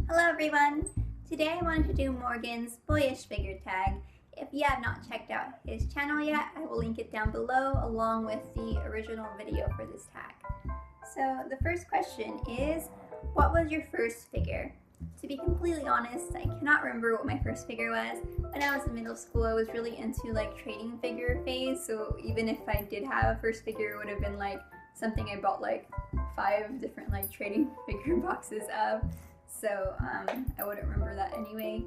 Hello everyone! Today I wanted to do Morgan's Boyish-Figure tag. If you have not checked out his channel yet, I will link it down below along with the original video for this tag. So the first question is, what was your first figure? To be completely honest, I cannot remember what my first figure was. When I was in middle school, I was really into like trading figure phase, so even if I did have a first figure, it would have been like something I bought like 5 different like trading figure boxes of. So I wouldn't remember that anyway.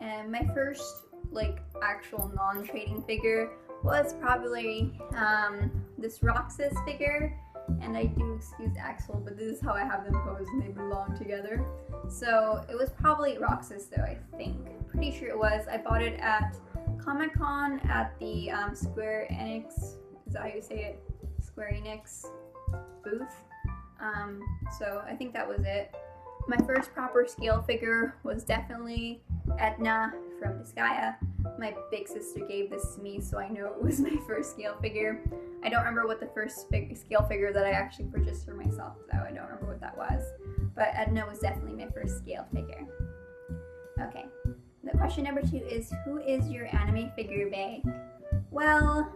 And my first like actual non-trading figure was probably this Roxas figure. And I do excuse Axel, but this is how I have them posed and they belong together. So it was probably Roxas though, I think. Pretty sure it was. I bought it at Comic-Con at the Square Enix, is that how you say it? Square Enix booth. So I think that was it. My first proper scale figure was definitely Edna from Disgaea. My big sister gave this to me, so I know it was my first scale figure. I don't remember what the first scale figure that I actually purchased for myself, though. I don't remember what that was. But Edna was definitely my first scale figure. Okay, the question number 2 is, who is your anime figure bae? Well,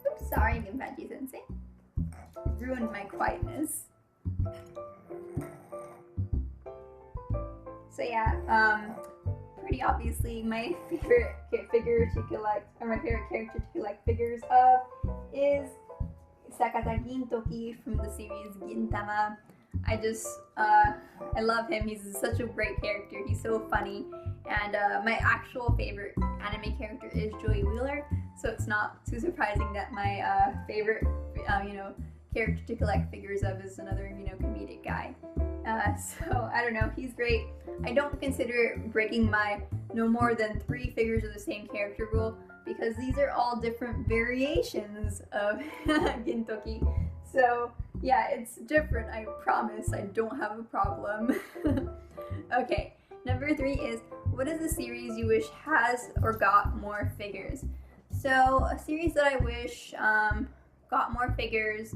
oops, sorry, Ginpachi-sensei. Ruined my quietness. So yeah, pretty obviously my favorite figure to collect, or my favorite character to collect figures of is Sakata Gintoki from the series Gintama. I love him. He's such a great character. He's so funny. And my actual favorite anime character is Joey Wheeler, so it's not too surprising that my favorite, character to collect figures of is another, comedic guy. So I don't know, he's great. I don't consider breaking my no more than 3 figures of the same character rule, because these are all different variations of Gintoki. So yeah, it's different, I promise. I don't have a problem. Okay, number 3 is, what is the series you wish has or got more figures? So a series that I wish got more figures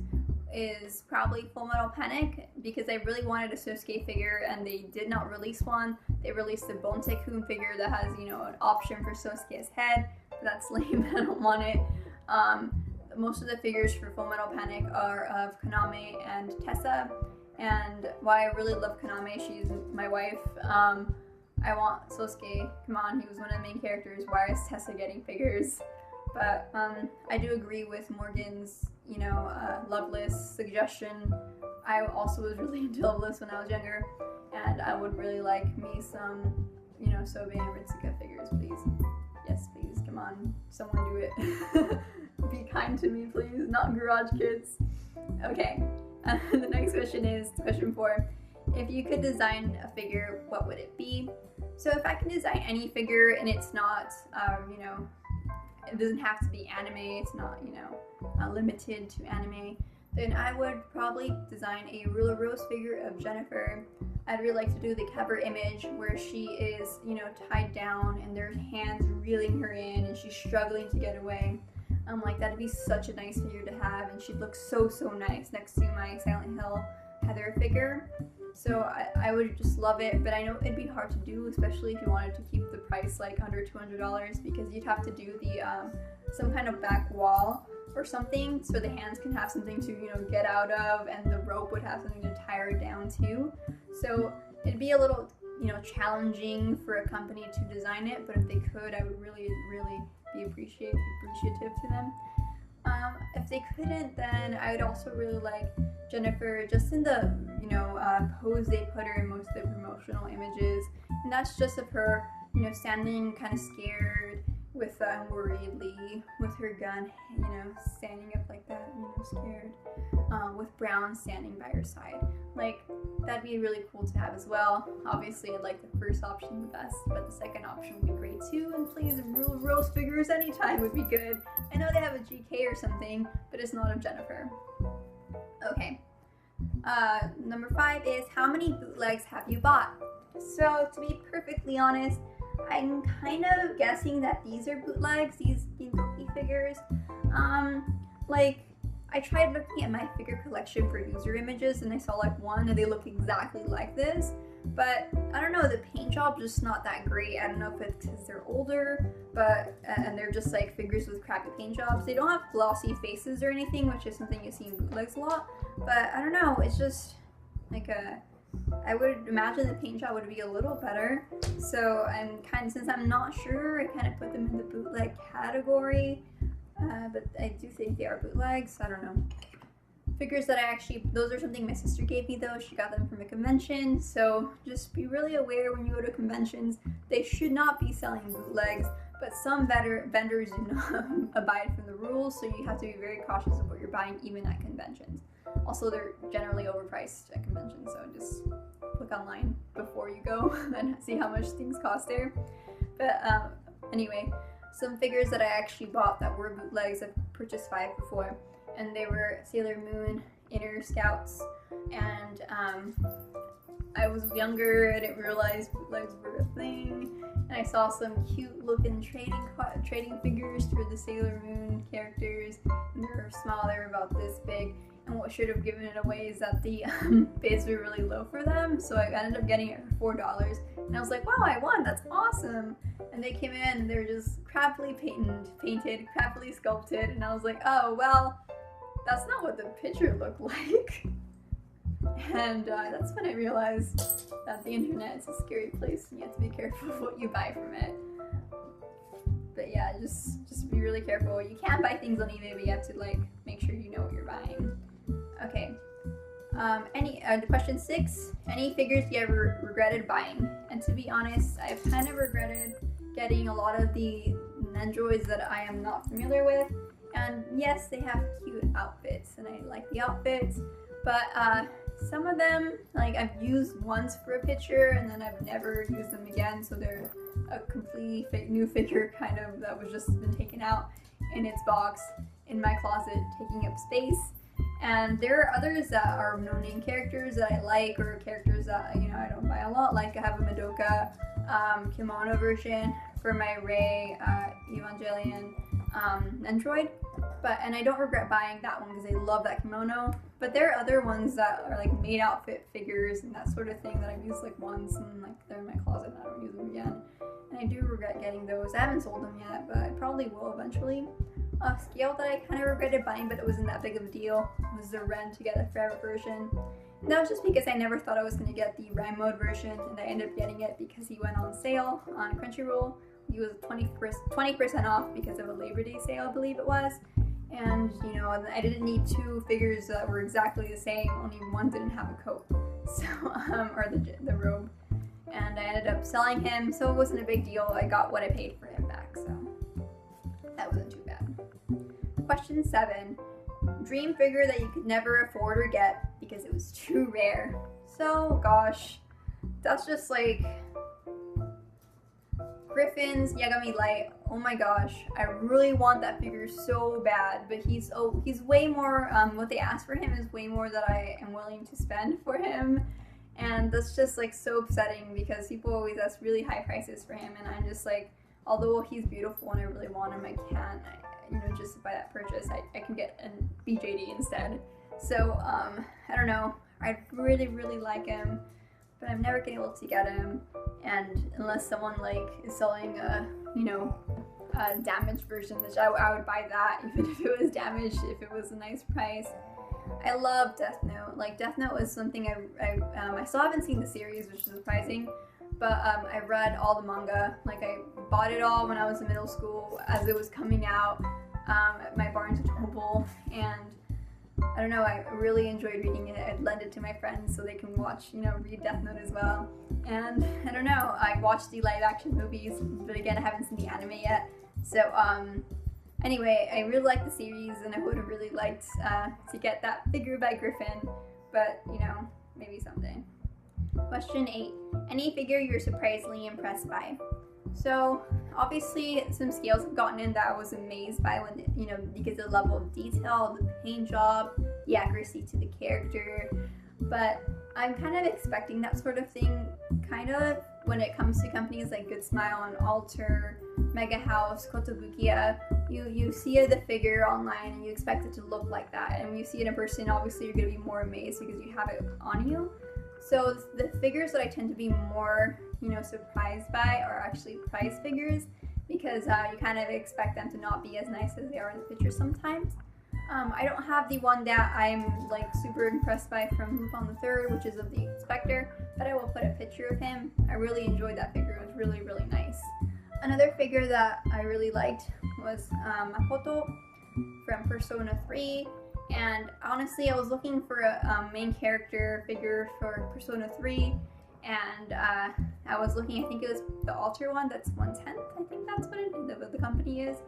is probably Fullmetal Panic, because I really wanted a Sosuke figure and they did not release one. They released a Bonte-kun figure that has, an option for Sosuke's head, but that's lame. I don't want it. Most of the figures for Fullmetal Panic are of Kaname and Tessa, and why I really love Kaname, she's my wife. I want Sosuke, come on, he was one of the main characters. Why is Tessa getting figures? But I do agree with Morgan's, Loveless suggestion. I also was really into Loveless when I was younger, and I would really like me some, Sobe and Ritsuka figures, please. Yes, please, come on, someone do it. Be kind to me, please, not Garage Kids. Okay, the next question is question 4. If you could design a figure, what would it be? So if I can design any figure and it's not, it doesn't have to be anime, it's not, limited to anime, then I would probably design a Ruler Rose figure of Jennifer. I'd really like to do the cover image where she is, tied down and there's hands reeling her in and she's struggling to get away. Like, that'd be such a nice figure to have, and she'd look so nice next to my Silent Hill Heather figure. So I would just love it, but I know it'd be hard to do, especially if you wanted to keep the price like under $200, because you'd have to do the some kind of back wall or something so the hands can have something to get out of, and the rope would have something to tie her down to. So it'd be a little challenging for a company to design it, but if they could, I would really be appreciative to them. If they couldn't, then I would also really like Jennifer just in the pose they put her in most of the promotional images, and that's just of her standing kind of scared, with worriedly with her gun, you know, standing up like that, you know, scared, with Brown standing by her side. Like, that'd be really cool to have as well. Obviously, I'd like the first option the best, but the second option would be great too, and playing the Rose figures anytime would be good. I know they have a GK or something, but it's not of Jennifer. Okay. Number 5 is, how many bootlegs have you bought? So, to be perfectly honest, I'm kind of guessing that these are bootlegs, these Gintoki figures. Like, I tried looking at my figure collection for user images and I saw like one and they look exactly like this, but I don't know, the paint job's just not that great. I don't know if it's because they're older, but and they're just like figures with crappy paint jobs. They don't have glossy faces or anything, which is something you see in bootlegs a lot, but I don't know, it's just like I would imagine the paint job would be a little better. So since I'm not sure, I kind of put them in the bootleg category. But I do think they are bootlegs. I don't know. Figures that those are something my sister gave me though. She got them from a convention. So just be really aware when you go to conventions. They should not be selling bootlegs, but some vendors do not abide from the rules. So you have to be very cautious of what you're buying even at conventions. Also, they're generally overpriced at conventions. So just look online before you go and see how much things cost there. But anyway. Some figures that I actually bought that were bootlegs, I've purchased 5 before, and they were Sailor Moon Inner Scouts, and I was younger, I didn't realize bootlegs were a thing, and I saw some cute looking trading figures for the Sailor Moon characters, and they were small, they were about this big, and what should have given it away is that the bids were really low for them, so I ended up getting it for $4, and I was like, wow, I won, that's awesome! And they came in and they were just crappily painted, crappily sculpted, and I was like, oh, well, that's not what the picture looked like. And that's when I realized that the internet is a scary place and you have to be careful of what you buy from it. But yeah, just be really careful. You can't buy things on eBay, but you have to like make sure you know what you're buying. Okay. Question 6, any figures you ever regretted buying? And to be honest, I've kind of regretted getting a lot of the Nendroids that I am not familiar with. And yes, they have cute outfits and I like the outfits, but some of them, like I've used once for a picture and then I've never used them again, so they're a completely new figure kind of that was just been taken out in its box in my closet, taking up space. And there are others that are no-name characters that I like, or characters that, you know, I don't buy a lot. Like I have a Madoka kimono version for my Rei Evangelion Nendroid, and I don't regret buying that one because I love that kimono. But there are other ones that are like made outfit figures and that sort of thing that I've used like once and like they're in my closet and I don't use them again. And I do regret getting those. I haven't sold them yet, but I probably will eventually. A scale that I kind of regretted buying, but it wasn't that big of a deal, was the Ren Together Forever version. And that was just because I never thought I was going to get the Ren mode version, and I ended up getting it because he went on sale on Crunchyroll. He was 20% off because of a Labor Day sale, I believe it was. And, you know, I didn't need 2 figures that were exactly the same, only one didn't have a coat, so, or the robe. And I ended up selling him, so it wasn't a big deal. I got what I paid for him back, so that wasn't too bad. Question 7, dream figure that you could never afford or get because it was too rare. So, gosh, that's just like Griffin's Yagami Light. Oh my gosh, I really want that figure so bad, but he's way more, what they asked for him is way more that I am willing to spend for him, and that's just like so upsetting because people always ask really high prices for him, and I'm just like, although he's beautiful and I really want him, I can't, you know, justify that purchase. I can get an BJD instead. So, I don't know, I really, really like him, but I'm never getting able to get him, and unless someone like is selling a, you know, a damaged version, which I would buy that even if it was damaged, if it was a nice price. I love Death Note. Like, Death Note was something I still haven't seen the series, which is surprising, but I read all the manga. Like, I bought it all when I was in middle school as it was coming out at my Barnes & Noble, and I don't know, I really enjoyed reading it. I'd lend it to my friends so they can watch, you know, read Death Note as well. And I don't know, I watched the live action movies, but again, I haven't seen the anime yet. So anyway, I really like the series, and I would have really liked to get that figure by Griffin, but you know, maybe someday. Question 8. Any figure you're surprisingly impressed by? So obviously some scales have gotten in that I was amazed by when, you know, because of the level of detail, the paint job, the accuracy to the character, but I'm kind of expecting that sort of thing kind of when it comes to companies like Good Smile and Alter, Mega House, Kotobukiya. You see the figure online and you expect it to look like that, and when you see it in person, obviously you're going to be more amazed because you have it on you. So the figures that I tend to be more, you know, surprised by are actually prize figures, because you kind of expect them to not be as nice as they are in the picture sometimes. I don't have the one that I'm like super impressed by from Lupin the Third, which is of the Inspector, but I will put a picture of him. I really enjoyed that figure. It was really, really nice. Another figure that I really liked was Makoto from Persona 3, and honestly I was looking for a main character figure for Persona 3, and I was looking, I think it was the Alter one, that's 1/10, I think that's what the company is.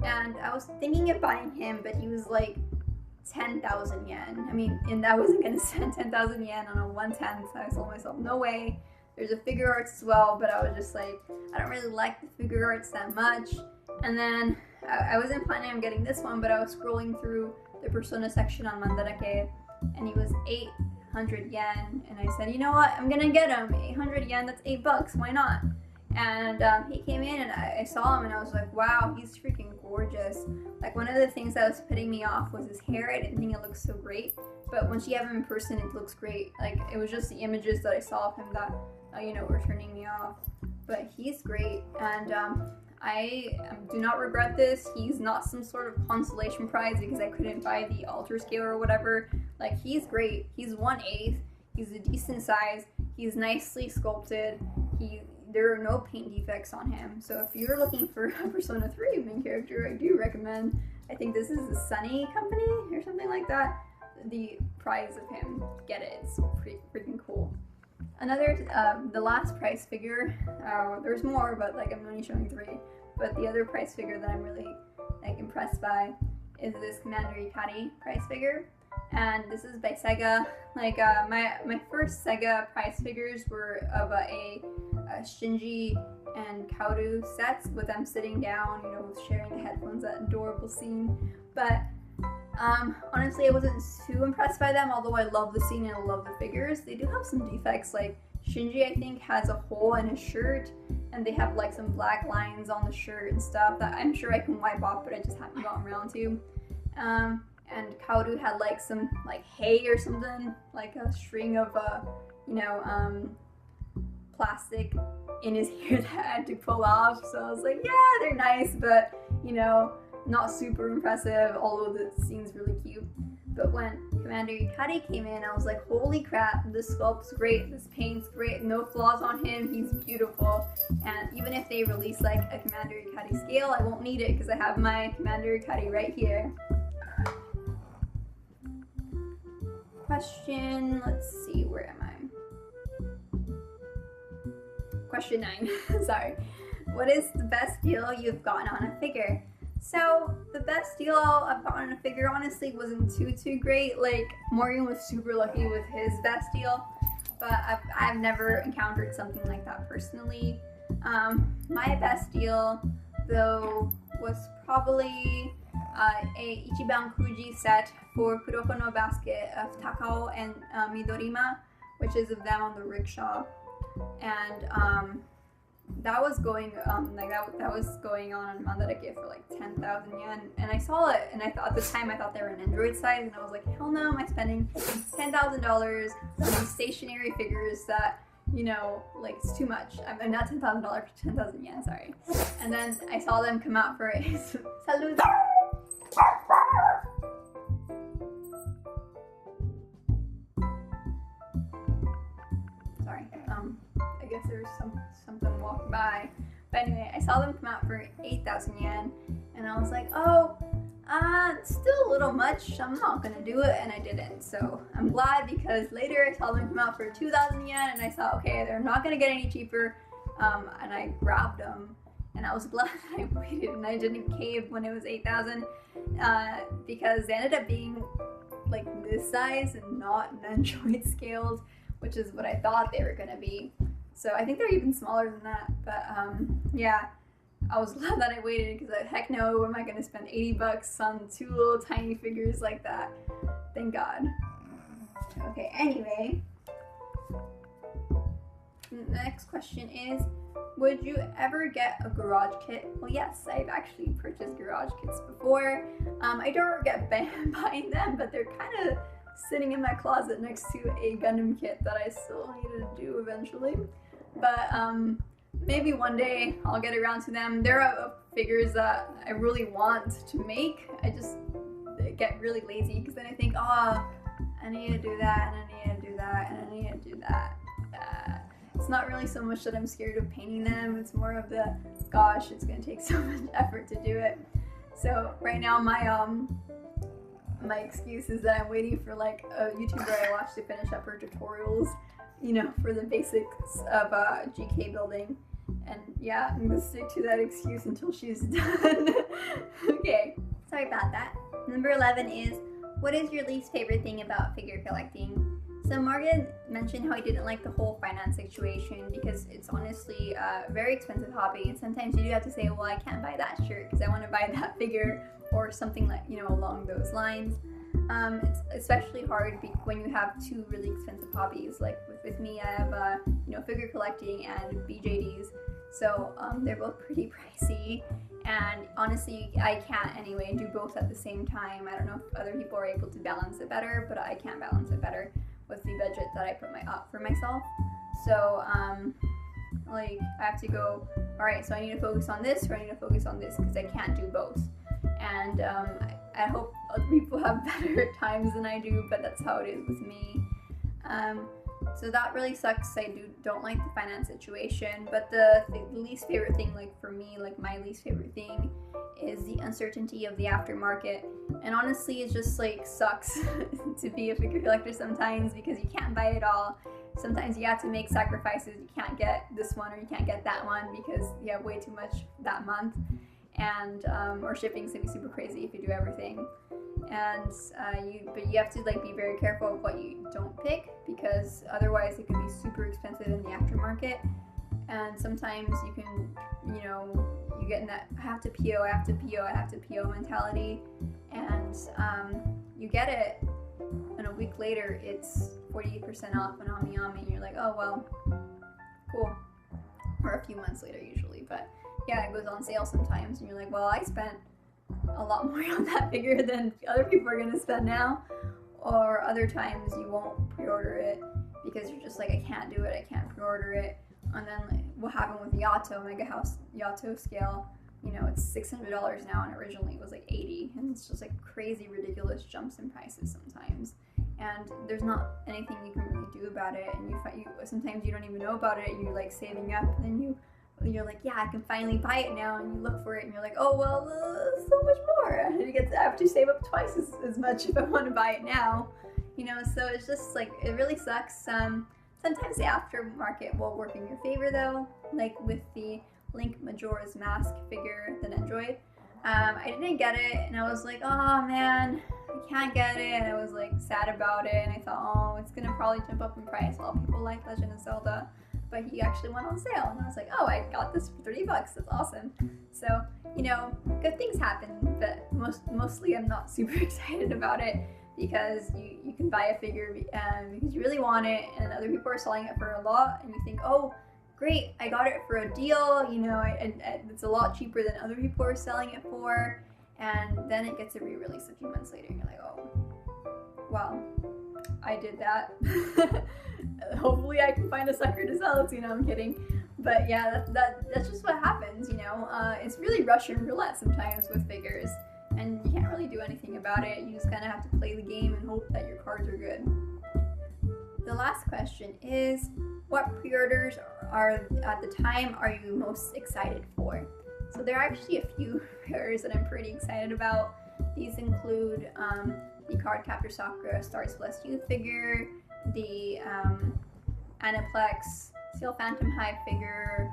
And I was thinking of buying him, but he was like 10,000 yen. I mean, and I wasn't going to spend 10,000 yen on a 1/10. So I told myself, no way. There's a figure arts as well, but I was just like, I don't really like the figure arts that much. And then I wasn't planning on getting this one, but I was scrolling through the Persona section on Mandarake, and he was 800 yen. And I said, you know what? I'm going to get him. 800 yen, that's $8. Why not? And he came in and I saw him and I was like, wow, he's freaking gorgeous. Like, one of the things that was putting me off was his hair. I didn't think it looked so great, but once you have him in person, it looks great. Like, it was just the images that I saw of him that, you know, were turning me off. But he's great, and I do not regret this. He's not some sort of consolation prize because I couldn't buy the Alter scale or whatever. Like, he's great. He's 1/8. He's a decent size. He's nicely sculpted. There are no paint defects on him. So if you're looking for a Persona 3 main character, I do recommend, I think this is the Sunny Company or something like that, the prize of him. Get it, it's pretty freaking cool. Another, the last prize figure, there's more, but like I'm only showing 3, but the other prize figure that I'm really like impressed by is this Commander Ikari prize figure. And this is by Sega. Like, my first Sega prize figures were of a Shinji and Kaoru sets with them sitting down, you know, sharing the headphones, that adorable scene. But honestly, I wasn't too impressed by them, although I love the scene and I love the figures. They do have some defects, like Shinji, I think, has a hole in his shirt, and they have like some black lines on the shirt and stuff that I'm sure I can wipe off, but I just haven't gotten around to. And Kaoru had like some like hay or something, like a string of you know, plastic in his hair that I had to pull off. So I was like, yeah, they're nice, but you know, not super impressive, although the scene's really cute. But when Commander Ikari came in, I was like, holy crap, this sculpt's great, this paint's great, no flaws on him, he's beautiful. And even if they release like a Commander Ikari scale, I won't need it because I have my Commander Ikari right here. Question, let's see, where am I? Question 9, sorry. What is the best deal you've gotten on a figure? So the best deal I've gotten on a figure honestly wasn't too great. Like, Morgan was super lucky with his best deal, but I've never encountered something like that personally. My best deal though was probably a Ichiban Kuji set for Kuroko no Basket of Takao and Midorima, which is of them on the rickshaw, and that was going that was going on Mandarake for like 10,000 yen, and I saw it, and I thought at the time I thought they were an Android size, and I was like, hell no, am I spending $10,000 on these stationary figures that, you know, like, it's too much. I'm not $10,000 for 10,000 yen, sorry. And then I saw them come out for a salute. Sorry, I guess there was something walking by. But anyway, I saw them come out for 8,000 yen, and I was like, oh, it's still a little much, I'm not gonna do it, and I didn't. So I'm glad, because later I saw them come out for 2,000 yen, and I thought, okay, they're not gonna get any cheaper, and I grabbed them. and I was glad I waited and I didn't cave when it was 8,000 because they ended up being like this size and not Nunchoid scaled, which is what I thought they were gonna be. So I think they're even smaller than that, but yeah, I was glad that I waited because heck no, am I gonna spend 80 bucks on 2 little tiny figures like that? Thank God. Okay, anyway, the next question is, would you ever get a garage kit? Well, yes, I've actually purchased garage kits before. I don't regret buying them, but they're kind of sitting in my closet next to a Gundam kit that I still need to do eventually. But maybe one day I'll get around to them. There are figures that I really want to make. I just get really lazy because then I think, oh, I need to do that, and I need to do that, and I need to do that. It's not really so much that I'm scared of painting them, it's more of the, gosh, it's gonna take so much effort to do it. So right now my excuse is that I'm waiting for like a YouTuber I watch to finish up her tutorials, you know, for the basics of GK building. And yeah, I'm gonna stick to that excuse until she's done. Okay, sorry about that. Number 11 is, what is your least favorite thing about figure collecting? So Morgan mentioned how he didn't like the whole finance situation because it's honestly a very expensive hobby, and sometimes you do have to say, well, I can't buy that shirt because I want to buy that figure, or something like, you know, along those lines. It's especially hard when you have 2 really expensive hobbies. Like with me, I have you know, figure collecting and BJDs, so they're both pretty pricey. And honestly, I can't anyway do both at the same time. I don't know if other people are able to balance it better, but I can't balance it better with the budget that I put up for myself. So like I have to go, all right, so I need to focus on this, or I need to focus on this, because I can't do both. And I hope other people have better times than I do, but that's how it is with me. So that really sucks. I don't like the finance situation, but the least favorite thing, like for me, like my least favorite thing is the uncertainty of the aftermarket. And honestly, it just like sucks to be a figure collector sometimes because you can't buy it all. Sometimes you have to make sacrifices. You can't get this one or you can't get that one because you have way too much that month, and or shipping's gonna be super crazy if you do everything. And but you have to like be very careful of what you don't pick, because otherwise it could be super expensive in the aftermarket. And sometimes you can, you know, you get in that I have to PO mentality, and you get it, and a week later it's 48% off on Ami, and you're like, oh well, cool. Or a few months later usually, but yeah, it goes on sale sometimes, and you're like, well, I spent a lot more on that figure than other people are gonna spend now. Or other times you won't pre-order it because you're just like, I can't do it, I can't pre-order it. And then like, what happened with Yato, Mega House Yato scale, you know, it's $600 now, and originally it was like $80, and it's just like crazy ridiculous jumps in prices sometimes, and there's not anything you can really do about it. And you sometimes you don't even know about it, and you're like saving up, and then you're like, yeah, I can finally buy it now, and you look for it and you're like, oh well, so much more. I have to save up twice as much if I want to buy it now, you know. So it's just like, it really sucks. Sometimes the aftermarket will work in your favor though, like with the Link Majora's Mask figure, the Android. I didn't get it, and I was like, oh man, I can't get it, and I was like sad about it, and I thought, oh, it's gonna probably jump up in price. A lot of people like Legend of Zelda, but he actually went on sale, and I was like, oh, I got this for $30, that's awesome. So, you know, good things happen, but mostly I'm not super excited about it, because you can buy a figure because you really want it, and other people are selling it for a lot, and you think, oh, great, I got it for a deal, you know, it's a lot cheaper than other people are selling it for, and then it gets a re-release a few months later, and you're like, oh, well, I did that. Hopefully I can find a sucker to sell it to, you know, I'm kidding. But yeah, that's just what happens, you know. It's really Russian roulette sometimes with figures, and you can't really do anything about it. You just kind of have to play the game and hope that your cards are good. The last question is, what pre-orders are at the time are you most excited for? So there are actually a few pre-orders that I'm pretty excited about. These include the Cardcaptor Sakura Stars Blessed Youth figure, the Aniplex Steel Phantom Hive figure,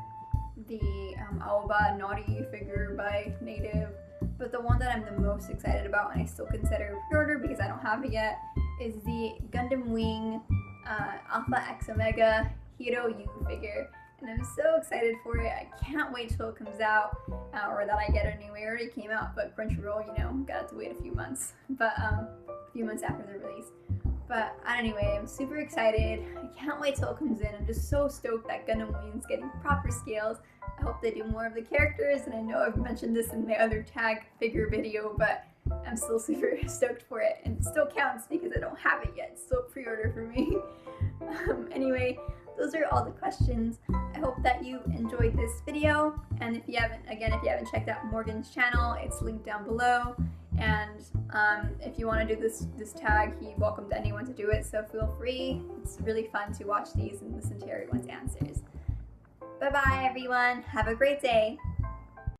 the Aoba Naughty figure by Native, but the one that I'm the most excited about and I still consider pre-order because I don't have it yet is the Gundam Wing Alpha X Omega Hero U figure. And I'm so excited for it. I can't wait till it comes out, or that I get it anyway. It already came out, but Crunchyroll, you know, got to wait a few months. But a few months after the release. But anyway, I'm super excited. I can't wait till it comes in. I'm just so stoked that Gundam Wing's getting proper scales. I hope they do more of the characters, and I know I've mentioned this in my other tag figure video, but I'm still super stoked for it, and it still counts because I don't have it yet. It's still pre-order for me. Anyway, those are all the questions. I hope that you enjoyed this video, and if you haven't checked out Morgan's channel, it's linked down below. And if you want to do this tag, he's welcome to anyone to do it, so feel free. It's really fun to watch these and listen to everyone's answers. Bye bye everyone, have a great day.